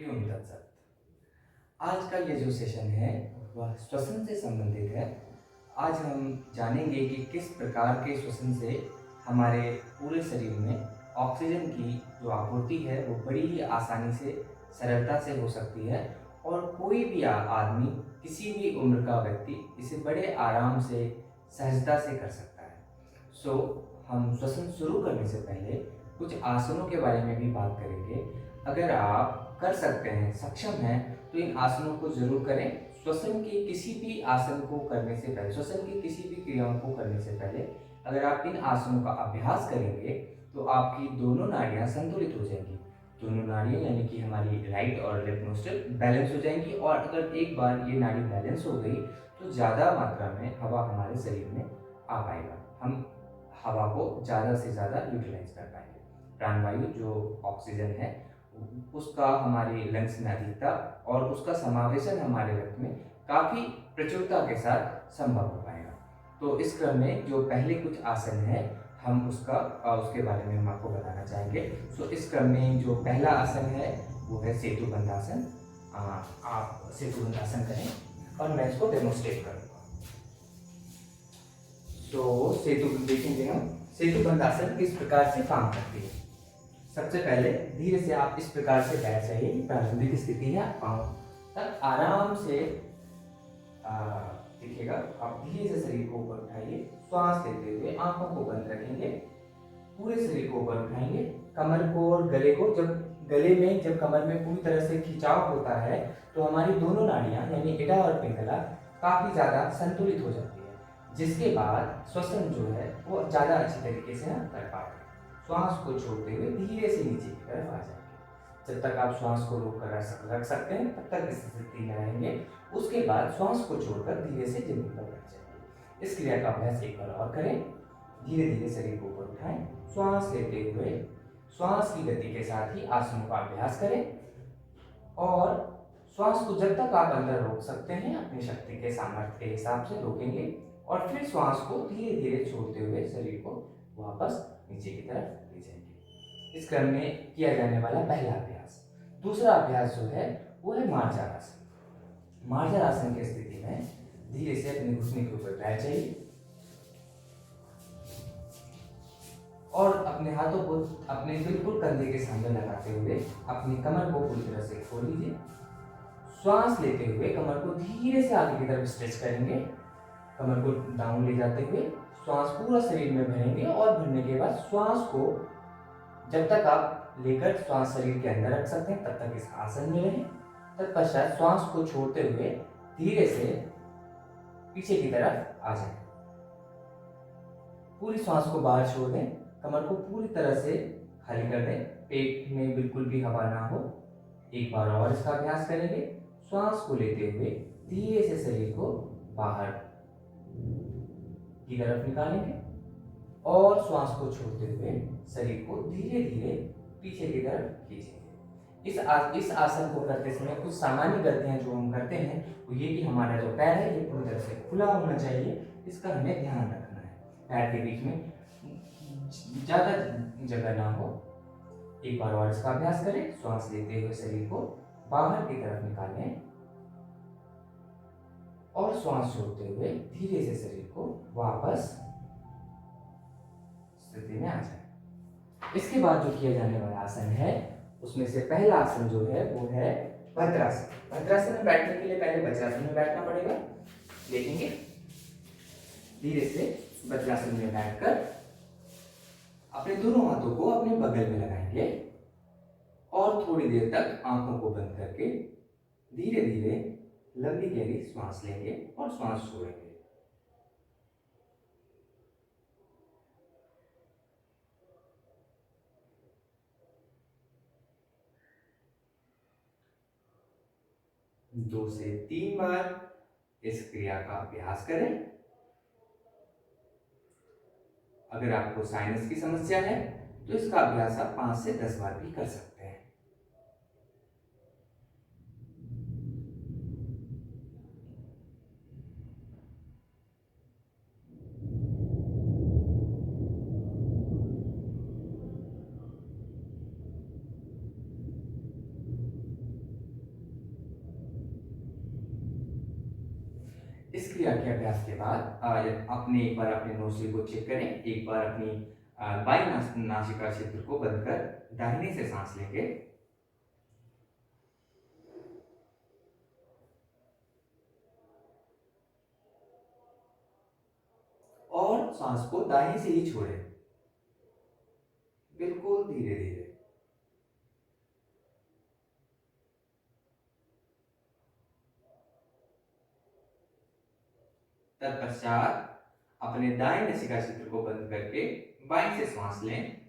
हरिओम तत्सत। आज का ये जो सेशन है वह श्वसन से संबंधित है। आज हम जानेंगे कि किस प्रकार के श्वसन से हमारे पूरे शरीर में ऑक्सीजन की जो आपूर्ति है वो बड़ी ही आसानी से, सरलता से हो सकती है और कोई भी आदमी, किसी भी उम्र का व्यक्ति इसे बड़े आराम से, सहजता से कर सकता है। हम श्वसन शुरू करने से पहले कुछ आसनों के बारे में भी बात करेंगे। अगर आप कर सकते हैं, सक्षम हैं, तो इन आसनों को ज़रूर करें। श्वसन के किसी भी आसन को करने से पहले, श्वसन की किसी भी क्रियाओं को करने से पहले अगर आप इन आसनों का अभ्यास करेंगे तो आपकी दोनों नाड़ियाँ संतुलित हो जाएंगी। दोनों नाड़ियाँ यानी कि हमारी राइट और लेफ्ट नोस्ट्रल बैलेंस हो जाएंगी और अगर एक बार ये नाड़ी बैलेंस हो गई तो ज़्यादा मात्रा में हवा हमारे शरीर में आ पाएगा। हम हवा को ज़्यादा से ज़्यादा यूटिलाइज कर पाएंगे। प्राणवायु जो ऑक्सीजन है उसका हमारे लंग्स में अधिकता और उसका समावेशन हमारे रक्त में काफ़ी प्रचुरता के साथ संभव हो पाएगा। तो इस क्रम में जो पहले कुछ आसन है हम उसके बारे में हम आपको बताना चाहेंगे। इस क्रम में जो पहला आसन है वो है सेतु बंधासन। आप सेतु बंधासन करें और मैं इसको डेमोन्स्ट्रेट करूँगा। सेतु देखेंगे हम सेतु बंधासन किस प्रकार से काम करती है। सबसे पहले धीरे से आप इस प्रकार से बैठ जाइए। प्रारंभिक स्थिति है, पाँव तक आराम से दिखेगा। आप धीरे से शरीर को ऊपर उठाइए, श्वास लेते हुए आंखों को बंद रखेंगे, पूरे शरीर को ऊपर उठाएंगे, कमर को और गले को। जब कमर में पूरी तरह से खिंचाव होता है तो हमारी दोनों नाड़ियां यानी इडा और पिंगला काफी ज्यादा संतुलित हो जाती है, जिसके बाद श्वसन जो है वो ज्यादा अच्छी तरीके से हम कर पाते हैं। श्वास को छोड़ते हुए धीरे से नीचे की तरफ आ जाएंगे। जब तक आप श्वास को रोक कर रख सकते हैं तब तक इस स्थिति में रहेंगे। उसके बाद श्वास को छोड़कर धीरे से जमीन पर बैठ जाएंगे। इस क्रिया का अभ्यास एक बार और करें। धीरे धीरे शरीर को ऊपर उठाएं, श्वास लेते हुए श्वास की गति के साथ ही आसनों का अभ्यास करें और श्वास को जब तक आप अंदर रोक सकते हैं अपनी शक्ति के सामर्थ्य के हिसाब से रोकेंगे और फिर श्वास को धीरे धीरे छोड़ते हुए शरीर को वापस नीचे की तरफ ले जाएंगे। इस क्रम में किया जाने वाला पहला अभ्यास। दूसरा अभ्यास जो है वो है मार्जार आसन। मार्जार आसन की स्थिति में धीरे से अपने घुटने के ऊपर बैठ जाइए और अपने हाथों को अपने बिल्कुल कंधे के सामने लगाते हुए अपनी कमर को पूरी तरह से खोल लीजिए। श्वास लेते हुए कमर को धीरे से आगे की तरफ स्ट्रेच करेंगे। कमर को डाउन ले जाते हुए श्वास पूरा शरीर में भरेंगे और भरने के बाद श्वास को जब तक आप लेकर श्वास शरीर के अंदर रख सकते हैं तब तक इस आसन में रहें। तत्पश्चात श्वास को छोड़ते हुए धीरे से पीछे की तरफ आ जाएं। पूरी श्वास को बाहर छोड़ दें, कमर को पूरी तरह से खाली कर दें, पेट में बिल्कुल भी हवा ना हो। एक बार और इसका अभ्यास करेंगे। श्वास को लेते हुए धीरे से शरीर को बाहर की तरफ निकालेंगे और श्वास को छोड़ते हुए शरीर को धीरे धीरे पीछे की तरफ खींचेंगे। इस आसन को करते समय कुछ सामान्य गलतियां जो हम करते हैं वो ये कि हमारा जो पैर है ये पूरी तरह से खुला होना चाहिए। इसका हमें ध्यान रखना है। पैर के बीच में ज़्यादा जगह ना हो। एक बार और इसका अभ्यास करें। श्वास लेते हुए शरीर को बाहर की तरफ निकालें और श्वास छोड़ते हुए धीरे से शरीर को वापस स्थिति में आ जाए। इसके बाद जो किया जाने वाला आसन है उसमें से पहला आसन जो है वो है भद्रासन। भद्रासन में बैठने के लिए पहले वज्रासन में बैठना पड़ेगा। देखेंगे धीरे से वज्रासन में बैठकर अपने दोनों हाथों को अपने बगल में लगाएंगे और थोड़ी देर तक आंखों को बंद करके धीरे धीरे लंबी गहरी श्वास लेंगे और श्वास छोड़ेंगे। दो से तीन बार इस क्रिया का अभ्यास करें। अगर आपको साइनस की समस्या है तो इसका अभ्यास आप 5 से 10 बार भी कर सकते हैं। इस क्रिया के अभ्यास के बाद अपने एक बार अपने नोस्ट्रिल को चेक करें, एक बार अपनी बाई नासिका क्षेत्र को बंद कर दाहिने से सांस लेंगे और सांस को दाहिने से ही छोड़ें, बिल्कुल धीरे धीरे। तत्पश्चात अपने दाएं नासिका क्षेत्र को बंद करके बाएं से सांस लें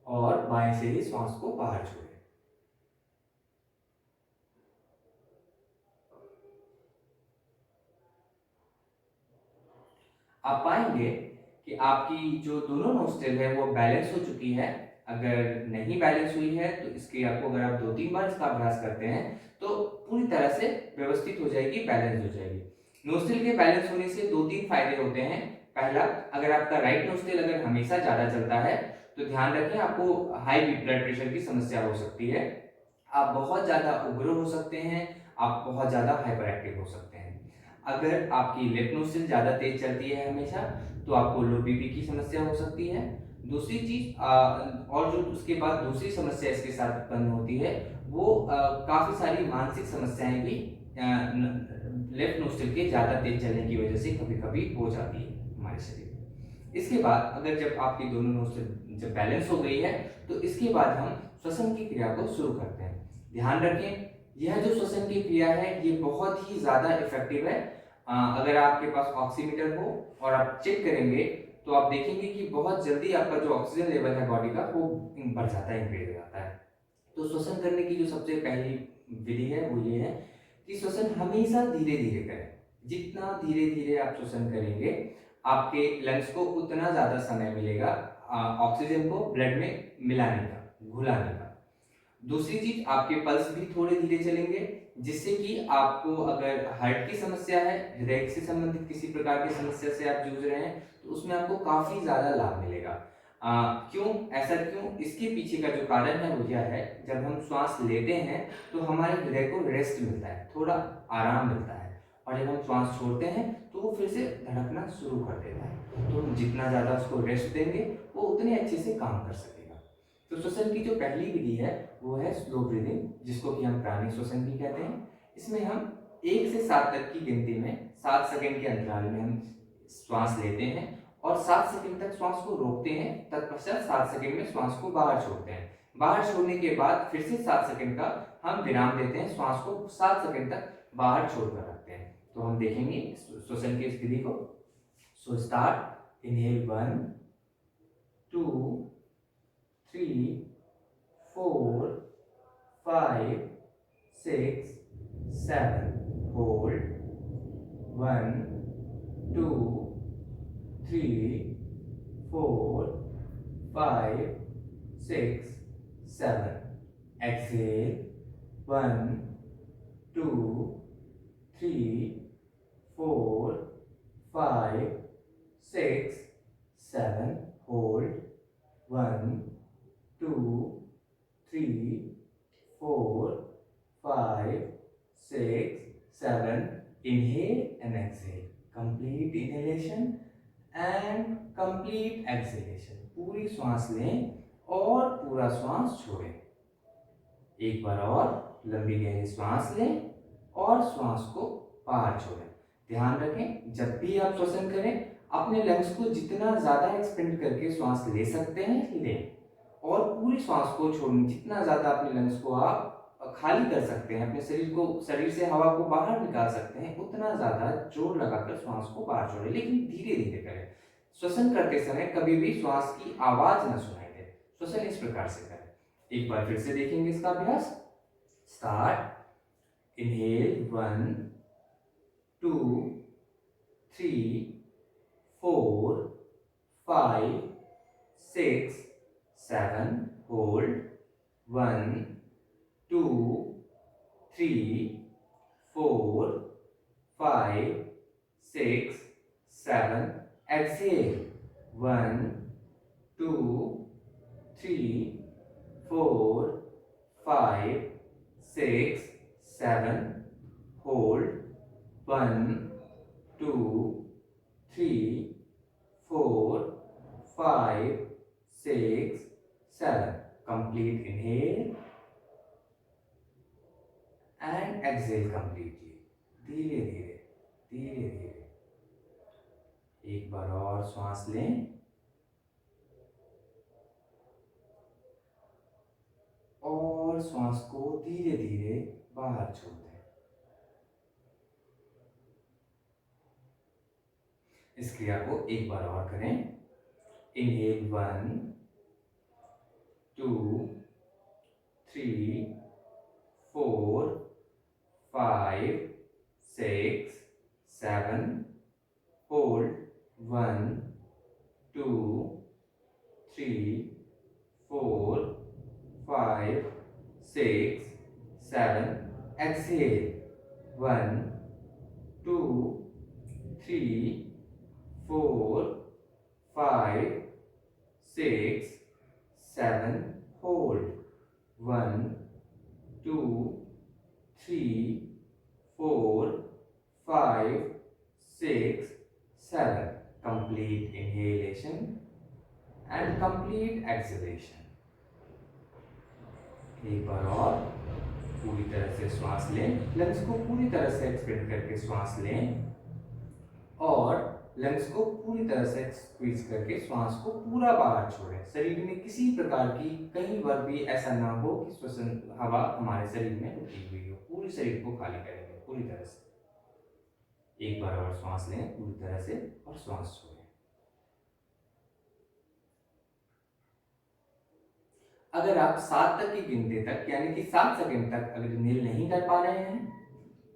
और बाएं से ही श्वास को बाहर छोड़ें। आप पाएंगे कि आपकी जो दोनों नोस्ट्रिल है वो बैलेंस हो चुकी है। अगर नहीं बैलेंस हुई है तो इसके आपको अगर आप 2-3 बार इसका अभ्यास करते हैं तो पूरी तरह से व्यवस्थित हो जाएगी, बैलेंस हो जाएगी। नोस्ट्रिल के बैलेंस होने से 2-3 फायदे होते हैं। पहला, अगर आपका राइट नोस्ट्रिल अगर हमेशा ज्यादा चलता है तो ध्यान रखें आपको हाई ब्लड प्रेशर की समस्या हो सकती है, आप बहुत ज्यादा उग्र हो सकते हैं, आप बहुत ज्यादा हाइपर एक्टिव हो सकते हैं। अगर आपकी लेफ्ट नोस्ट्रिल ज्यादा तेज चलती है हमेशा तो आपको लो बीपी की समस्या हो सकती है। दूसरी चीज और जो उसके बाद दूसरी समस्या इसके साथ उत्पन्न होती है वो काफी सारी मानसिक समस्याएं भी लेफ्ट नोस्ट्रिल के ज्यादा तेज चलने की वजह से कभी कभी हो जाती है हमारे शरीर में। इसके बाद अगर जब आपकी दोनों नोस्ट्रिल जब बैलेंस हो गई है तो इसके बाद हम श्वसन की क्रिया को शुरू करते हैं। ध्यान रखें यह जो श्वसन की क्रिया है ये बहुत ही ज्यादा इफेक्टिव है। अगर आपके पास ऑक्सीमीटर हो और आप चेक करेंगे तो आप देखेंगे कि बहुत जल्दी आपका जो ऑक्सीजन लेवल है बॉडी का वो बढ़ जाता है, इंक्रीज हो जाता है। तो श्वसन करने की जो सबसे पहली विधि है वो ये है कि श्वसन हमेशा धीरे धीरे करें। जितना धीरे धीरे आप श्वसन करेंगे आपके लंग्स को उतना ज्यादा समय मिलेगा ऑक्सीजन को ब्लड में मिलाने का, घुलाने का। दूसरी चीज, आपके पल्स भी थोड़े धीरे चलेंगे जिससे कि आपको अगर हार्ट की समस्या है, हृदय से संबंधित किसी प्रकार की समस्या से आप जूझ रहे हैं तो उसमें आपको काफी ज्यादा लाभ मिलेगा। क्यों ऐसा क्यों, इसके पीछे का जो कारण है वो यह है, जब हम श्वास लेते हैं तो हमारे हृदय को रेस्ट मिलता है, थोड़ा आराम मिलता है, और जब हम श्वास छोड़ते हैं तो वो फिर से धड़कना शुरू कर देता है। तो हम जितना ज्यादा उसको रेस्ट देंगे वो उतने अच्छे से काम कर सकेगा। तो श्वसन की जो पहली विधि है वो है स्लो ब्रीदिंग, जिसको कि हम प्राणिक श्वसन भी कहते हैं। इसमें हम 1 से 7 तक की गिनती में 7 सेकंड के अंतराल में हम श्वास लेते हैं और 7 सेकंड तक श्वास को रोकते हैं, तत्पश्चात 7 सेकंड में श्वास को बाहर छोड़ते हैं। बाहर छोड़ने के बाद फिर से 7 सेकंड का हम विराम देते हैं, श्वास को 7 सेकंड तक बाहर छोड़कर रखते हैं। तो हम देखेंगे श्वसन की इस विधि को। So start, inhale 1 2 3 4 5 6 7, hold 1 2 3 4 5 6 7, exhale 1 2 3 4 5 6 7, hold 1 2 3 4 5 6 7, inhale and exhale, complete inhalation and complete exhalation। पूरी श्वास लें और पूरा श्वास छोड़ें। एक बार और लंबी गहरी श्वास लें और श्वास को बाहर छोड़ें। ध्यान रखें जब भी आप श्वसन करें अपने लंग्स को जितना ज्यादा एक्सपेंड करके श्वास ले सकते हैं लें, और पूरी श्वास को छोड़ें। जितना ज्यादा अपने लंग्स को आप खाली कर सकते हैं, अपने शरीर से हवा को बाहर निकाल सकते हैं, उतना ज्यादा जोर लगाकर श्वास को बाहर छोड़ें, लेकिन धीरे धीरे करें। श्वसन करते समय कभी भी श्वास की आवाज न सुनाई दे। श्वसन इस प्रकार से करें। एक बार फिर से देखेंगे इसका अभ्यास। Start, inhale 1 2 3 4 5 6 7, hold 1 2 3 4 5 6 7, exhale 1 2 3 4 5 6 7 hold 1 2 3 4 5 6 7 complete inhale and exhale completely धीरे धीरे धीरे धीरे। एक बार और श्वास लें और श्वास को धीरे धीरे बाहर छोड़ दें। इस क्रिया को एक बार और करें। Inhale 1 2 3 4 5 6 7 hold 1 2 3 4 5 6 7 exhale 1 2 3 4 5 6 7 hold 1 2 3 4 5 6 7 complete inhalation and complete exhalation। एक बार और पूरी तरह से श्वास लें, लंग्स को पूरी तरह से एक्सपेंड करके श्वास लें और लंग्स को पूरी तरह से स्क्वीज करके श्वास को पूरा बाहर छोड़ें। शरीर में किसी प्रकार की कहीं पर भी ऐसा ना हो कि श्वसन हवा हमारे शरीर में रुकी हुई हो। पूरी शरीर को खाली करेंगे पूरी तरह से। एक बार और श्वास लें पूरी तरह से और श्वास छोड़ें। अगर आप 7 तक की गिनती तक यानी कि 7 सेकंड तक अगर इनहेल नहीं कर पा रहे हैं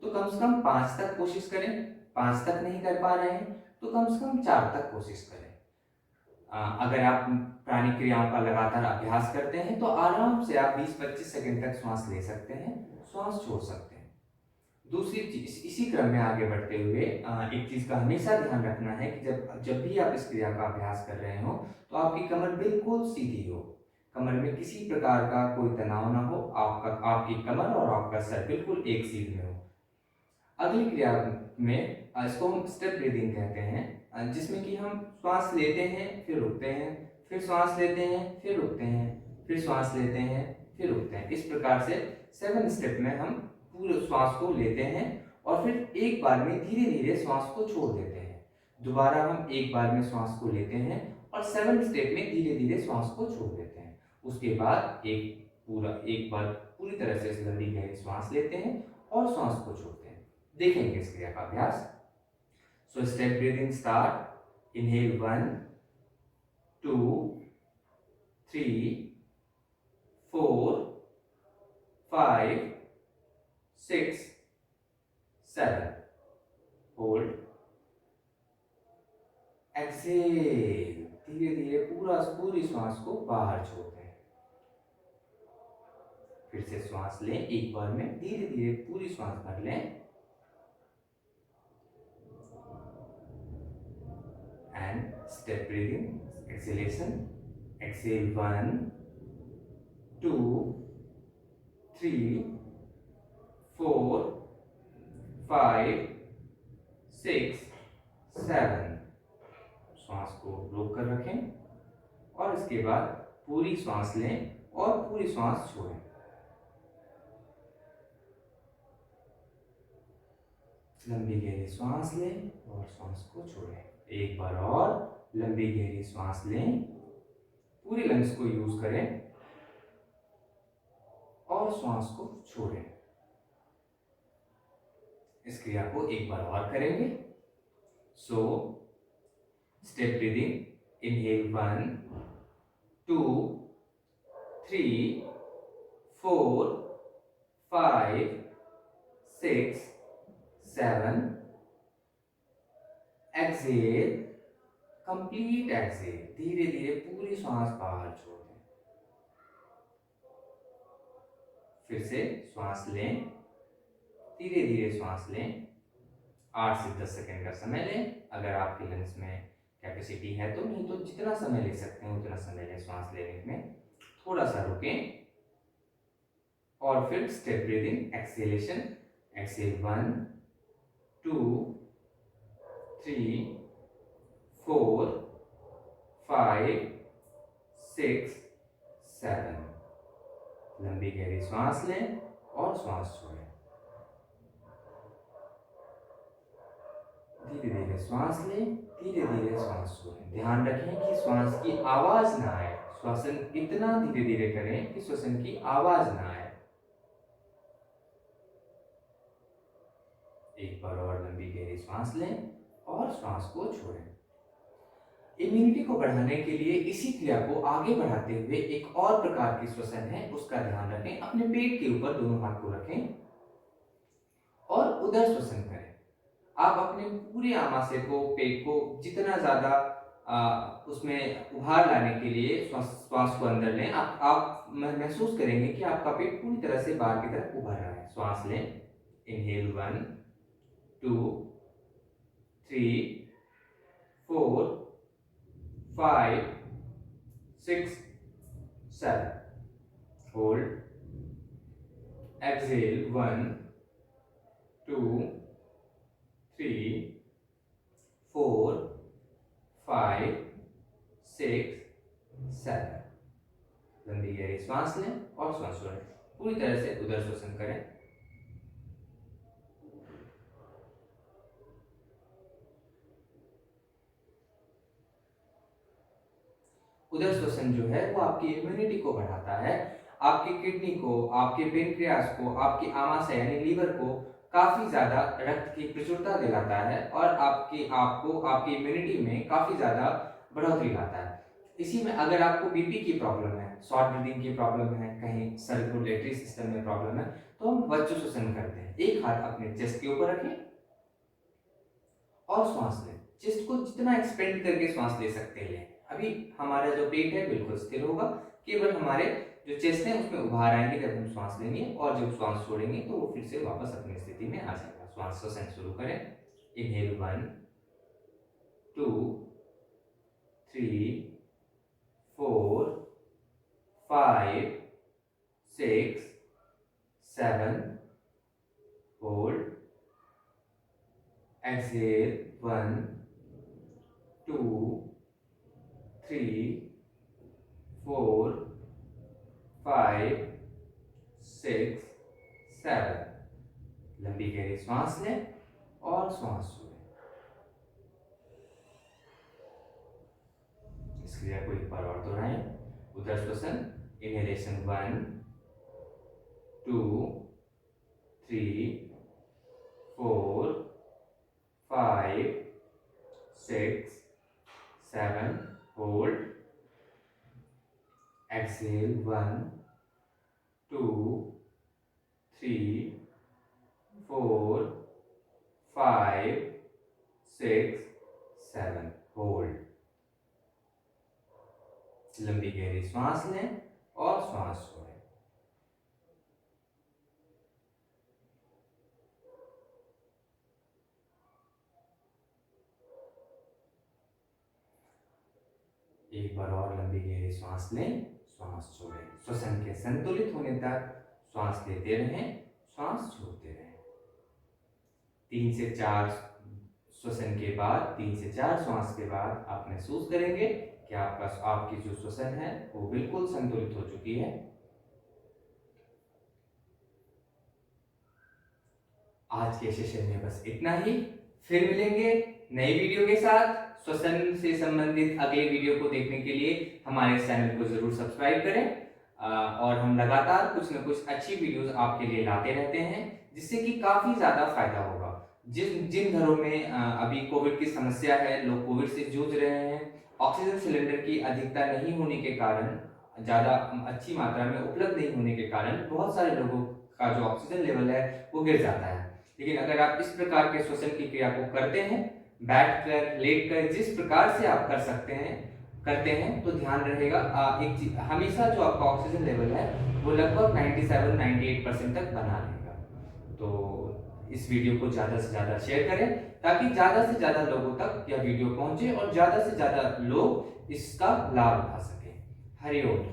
तो कम से कम 5 तक कोशिश करें। 5 तक नहीं कर पा रहे हैं तो कम से कम 4 तक कोशिश करें। अगर आप प्राणिक क्रियाओं का लगातार अभ्यास करते हैं तो आराम से आप 20-25 सेकंड तक श्वास ले सकते हैं, श्वास छोड़ सकते हैं। दूसरी चीज, इसी क्रम में आगे बढ़ते हुए एक चीज का हमेशा ध्यान रखना है कि जब भी आप इस क्रिया का अभ्यास कर रहे हो तो आपकी कमर बिल्कुल सीधी हो, कमर में किसी प्रकार का कोई तनाव ना हो, आपकी कमर और आपका सर बिल्कुल एक सीध में हो। अगली क्रिया में इसको हम स्टेप ब्रीदिंग कहते हैं, जिसमें कि हम श्वास लेते हैं फिर रुकते हैं, फिर श्वास लेते हैं फिर रुकते हैं, फिर श्वास लेते हैं फिर रुकते हैं। इस प्रकार से 7 स्टेप में हम पूरे श्वास को लेते हैं और फिर एक बार में धीरे धीरे श्वास को छोड़ देते हैं। दोबारा हम एक बार में श्वास को लेते हैं और 7 स्टेप में धीरे धीरे श्वास को छोड़ देते हैं। उसके बाद एक बार पूरी तरह से लंबी गहरी श्वास लेते हैं और श्वास को छोड़ते हैं। देखेंगे इस क्रिया का अभ्यास। So step breathing start. Inhale 1 2 3 4 5 6 7 hold exhale. धीरे धीरे पूरी श्वास को बाहर छोड़ते हैं। फिर से श्वास लें, एक बार में धीरे धीरे पूरी श्वास भर लें and step breathing exhalation। exhale 1 2 3 4 5 6 7। श्वास को रोक कर रखें और इसके बाद पूरी श्वास लें और पूरी श्वास छोड़ें। लंबी गहरी श्वास लें और श्वास को छोड़ें। एक बार और लंबी गहरी श्वास लें, पूरी लंग्स को यूज करें और श्वास को छोड़ें। इस क्रिया को एक बार और करेंगे। So step breathing. Inhale 1 2 3 4 5 6 7 exhale. Complete exhale. धीरे धीरे पूरी श्वास बाहर छोड़ दें। फिर से श्वास लें, धीरे धीरे श्वास लें। 8 से 10 सेकंड का समय लें अगर आपके लंग्स में कैपेसिटी है तो, नहीं तो जितना समय ले सकते हैं उतना समय लें। श्वास लेने में थोड़ा सा रुकें और फिर स्टेप ब्रीदिंग, एक्सेलेशन, एक्सेल 1 2 3 4 5 6 7। लंबी गहरी सांस लें और सांस छोड़ें। धीरे धीरे सांस लें, धीरे धीरे सांस छोड़ें। ध्यान रखें कि श्वास की आवाज ना आए। श्वसन इतना धीरे धीरे करें कि श्वसन की आवाज ना आए। एक बार और लंबी गहरी सांस लें और श्वास को छोड़ें। इम्यूनिटी को बढ़ाने के लिए इसी क्रिया को आगे बढ़ाते हुए एक और प्रकार की श्वसन है, उसका ध्यान रखें। अपने पेट के ऊपर दोनों हाथ को रखें और उदर श्वसन करें। आप अपने पूरे आमाशय को, पेट को जितना ज्यादा उसमें उभार लाने के लिए श्वास को अंदर लें। आप महसूस करेंगे कि आपका पेट पूरी तरह से बाहर की तरफ उभर रहा है। श्वास लें, इनहेल 1 2 3 4 5 6 7। Hold, exhale 1 2 3 4 5 6 7। लंबी गहरी सांस लें और सांस छोड़ें। पूरी तरह से उदर श्वसन करें। उदर श्वसन जो है वो आपकी इम्यूनिटी को बढ़ाता है, आपकी किडनी को, आपके पेनक्रियास को, आपकी आमाशय यानी लीवर को काफी ज्यादा रक्त की प्रचुरता दिलाता है और आपकी इम्यूनिटी में काफी ज्यादा बढ़ोतरी लाता है। इसी में अगर आपको बीपी की प्रॉब्लम है, शॉर्ट ब्रीदिंग की प्रॉब्लम है, कहीं सर्कुलेटरी सिस्टम में प्रॉब्लम है, तो हम वज्र श्वसन करते हैं। एक हाथ अपने चेस्ट के ऊपर रखें और श्वास लें। चेस्ट को जितना एक्सपेंड करके श्वास ले सकते हैं। अभी हमारा जो पेट है बिल्कुल स्थिर होगा, केवल हमारे जो चेस्ट है उसमें उभार आएंगे जब हम श्वास लेंगे, और जब श्वास छोड़ेंगे तो वो फिर से वापस अपनी स्थिति में आ जाएगा। श्वास श्वसन शुरू करें। इनहेल 1 2 3 4 5 6 7। Hold, exhale 1 2 3 4 5 6 7। लंबी गहरी सांस लें और सांस छोड़ें। इस क्रिया को एक बार और दोहराएं। उदर श्वसन, इनहेलेशन 1 2 3 4 5 6 7। Hold, exhale 1 2 3 4 5 6 7। होल्ड। लंबी गहरी सांस लें और सांस छोड़ें। एक बार और लंबी गहरी सांस लें, सांस छोड़ें। श्वसन के संतुलित होने तक सांस लेते रहें, सांस छोड़ते रहें। 3 से 4 श्वसन के बाद, 3 से 4 श्वास के बाद आप महसूस करेंगे कि आपकी जो श्वसन है वो बिल्कुल संतुलित हो चुकी है। आज के सेशन में बस इतना ही। फिर मिलेंगे नई वीडियो के साथ। श्वसन से संबंधित अगले वीडियो को देखने के लिए हमारे चैनल को जरूर सब्सक्राइब करें और हम लगातार कुछ न कुछ अच्छी वीडियोस आपके लिए लाते रहते हैं, जिससे कि काफी ज्यादा फायदा होगा। जिन घरों में अभी कोविड की समस्या है, लोग कोविड से जूझ रहे हैं, ऑक्सीजन सिलेंडर की अधिकता नहीं होने के कारण, ज्यादा अच्छी मात्रा में उपलब्ध नहीं होने के कारण बहुत सारे लोगों का जो ऑक्सीजन लेवल है वो गिर जाता है। लेकिन अगर आप इस प्रकार के श्वसन की क्रिया को करते हैं, बैठकर, लेटकर, जिस प्रकार से आप करते हैं तो ध्यान रहेगा एक चीज हमेशा, जो आपका ऑक्सीजन लेवल है वो लगभग 97-98% तक बना रहेगा। तो इस वीडियो को ज़्यादा से ज़्यादा शेयर करें ताकि ज़्यादा से ज़्यादा लोगों तक यह वीडियो पहुंचे और ज़्यादा से ज़्यादा लोग इसका लाभ उठा सकें। हरि ओम।